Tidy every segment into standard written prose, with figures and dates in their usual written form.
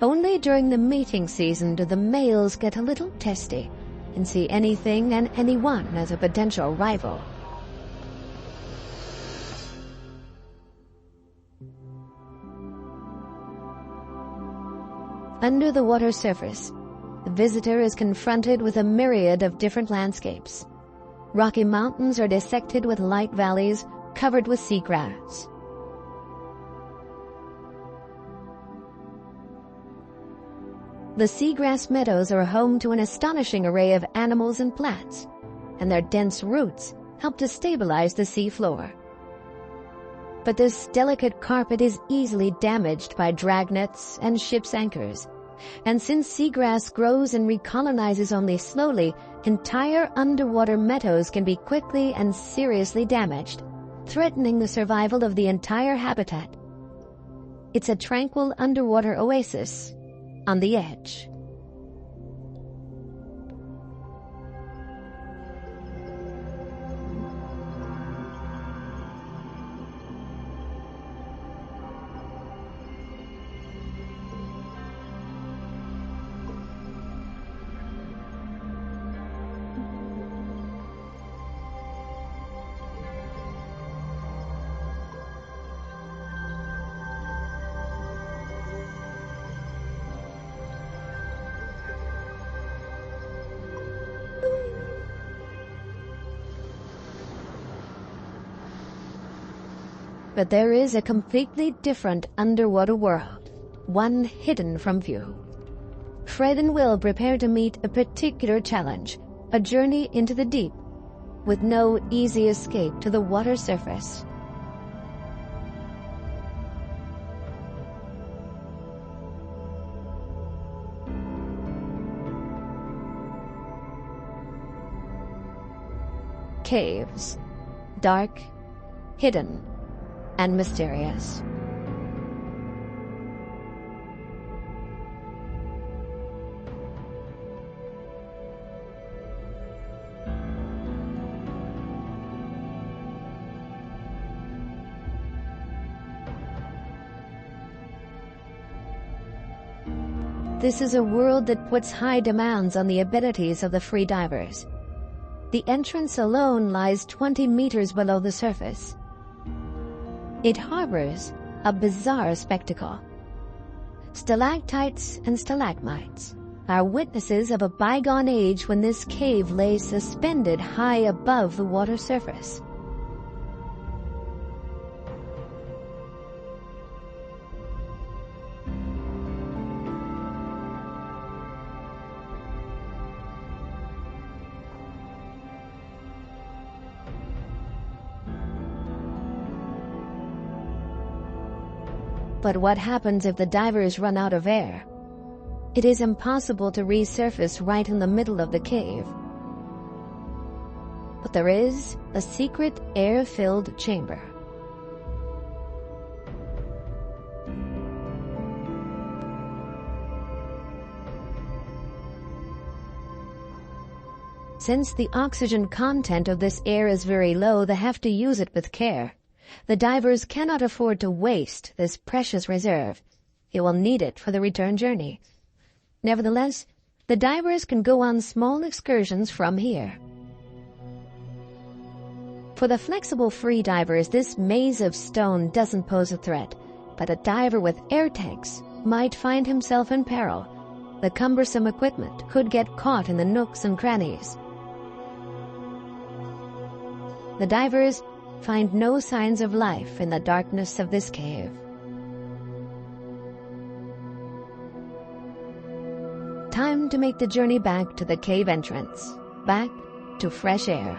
Only during the mating season do the males get a little testy and see anything and anyone as a potential rival. Under the water surface, the visitor is confronted with a myriad of different landscapes. Rocky mountains are dissected with light valleys covered with seagrass. The seagrass meadows are home to an astonishing array of animals and plants, and their dense roots help to stabilize the sea floor. But this delicate carpet is easily damaged by dragnets and ship's anchors, and since seagrass grows and recolonizes only slowly, entire underwater meadows can be quickly and seriously damaged, threatening the survival of the entire habitat. It's a tranquil underwater oasis on the edge. But there is a completely different underwater world, one hidden from view. Fred and Will prepare to meet a particular challenge, a journey into the deep, with no easy escape to the water surface. Caves, dark, hidden, and mysterious. This is a world that puts high demands on the abilities of the free divers. The entrance alone lies 20 meters below the surface. It harbors a bizarre spectacle. Stalactites and stalagmites are witnesses of a bygone age when this cave lay suspended high above the water surface. But what happens if the divers run out of air? It is impossible to resurface right in the middle of the cave. But there is a secret air-filled chamber. Since the oxygen content of this air is very low, they have to use it with care. The divers cannot afford to waste this precious reserve. They will need it for the return journey. Nevertheless, the divers can go on small excursions from here. For the flexible free divers, this maze of stone doesn't pose a threat, but a diver with air tanks might find himself in peril. The cumbersome equipment could get caught in the nooks and crannies. The divers find no signs of life in the darkness of this cave. Time to make the journey back to the cave entrance, back to fresh air.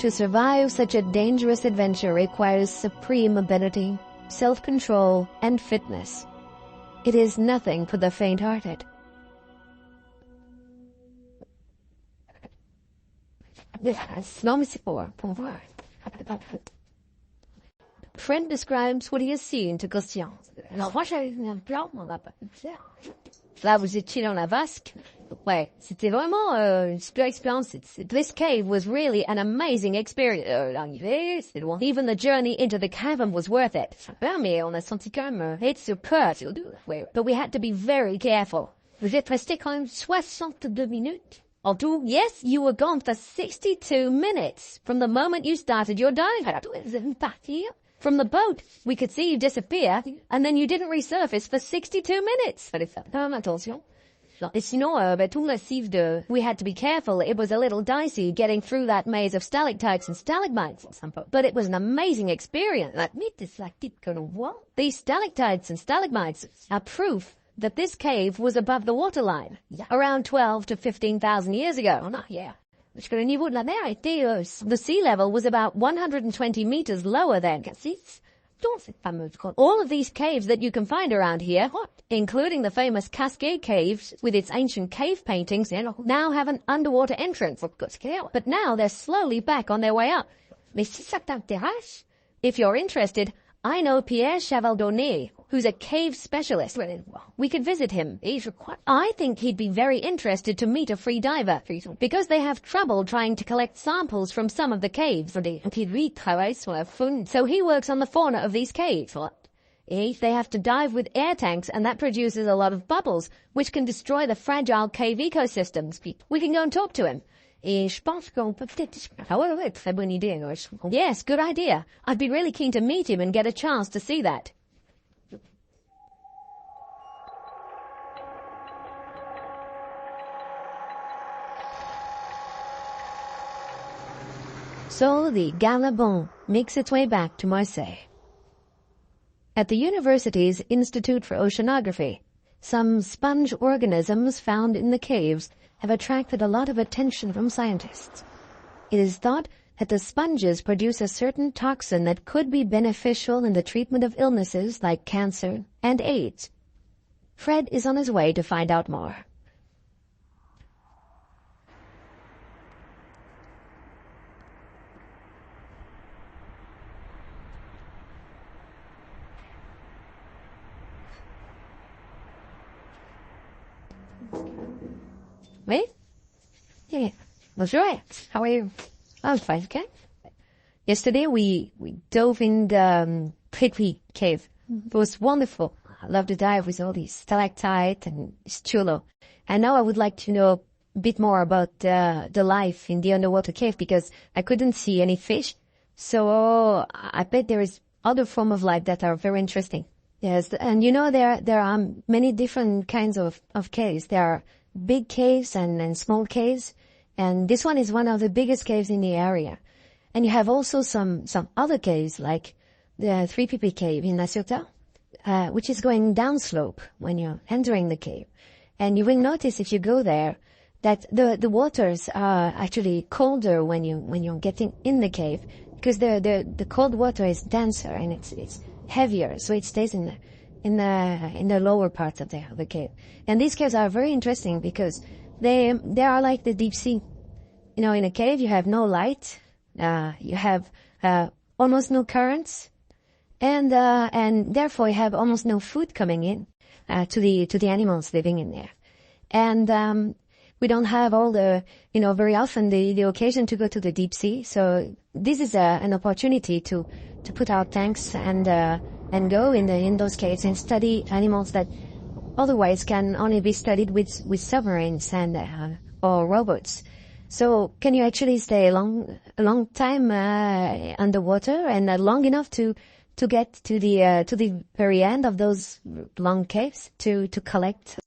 To survive such a dangerous adventure requires supreme ability, self-control, and fitness. It is nothing for the faint-hearted. Fred describes what he has seen to conceals. Là, vous étiez dans la vasque. Ouais, c'était vraiment une super expérience. This cave was really an amazing experience. L'arrivée, c'est loin. Even the journey into the cavern was worth it. Mais on a senti quand même it's a peur. But we had to be very careful. Vous êtes resté quand même 62 minutes. En tout, yes, you were gone for 62 minutes from the moment you started your dive. From the boat, we could see you disappear, and then you didn't resurface for 62 minutes. Attention. Et sinon, tout massif de... We had to be careful. It was a little dicey getting through that maze of stalactites and stalagmites. But it was an amazing experience. These stalactites and stalagmites are proof that this cave was above the waterline, around 12 to 15,000 years ago. The sea level was about 120 meters lower then. All of these caves that you can find around here, including the famous Cascade Caves with its ancient cave paintings, now have an underwater entrance. But now they're slowly back on their way up. If you're interested, I know Pierre Chavaldonnet, who's a cave specialist. We could visit him. I think he'd be very interested to meet a free diver, because they have trouble trying to collect samples from some of the caves. So he works on the fauna of these caves. They have to dive with air tanks, and that produces a lot of bubbles, which can destroy the fragile cave ecosystems. We can go and talk to him. Yes, good idea. I'd be really keen to meet him and get a chance to see that. So the Galabon makes its way back to Marseille. At the university's Institute for Oceanography, some sponge organisms found in the caves have attracted a lot of attention from scientists. It is thought that the sponges produce a certain toxin that could be beneficial in the treatment of illnesses like cancer and AIDS. Fred is on his way to find out more. Me? Yeah. Bonjour. How are you? I'm fine, okay? Yesterday we dove in the Ep3 cave. It was wonderful. I love to dive with all these stalactites and it's chulo. And now I would like to know a bit more about the life in the underwater cave because I couldn't see any fish. So I bet there is other form of life that are very interesting. Yes, and you know there are many different kinds of caves. There are big caves and small caves, and this one is one of the biggest caves in the area. And you have also some other caves like the 3PP cave in La Ciotat, which is going downslope when you're entering the cave. And you will notice if you go there that the waters are actually colder when you're getting in the cave because the cold water is denser and it's heavier, so it stays in the lower part of the cave. And these caves are very interesting because they are like the deep sea. You know, in a cave you have no light, you have almost no currents, and therefore you have almost no food coming in to the animals living in there. And we don't have all the, very often the occasion to go to the deep sea. So this is an opportunity to put our tanks and go in those caves and study animals that otherwise can only be studied with submarines and or robots. So can you actually stay a long time underwater and long enough to to get to the very end of those long caves to collect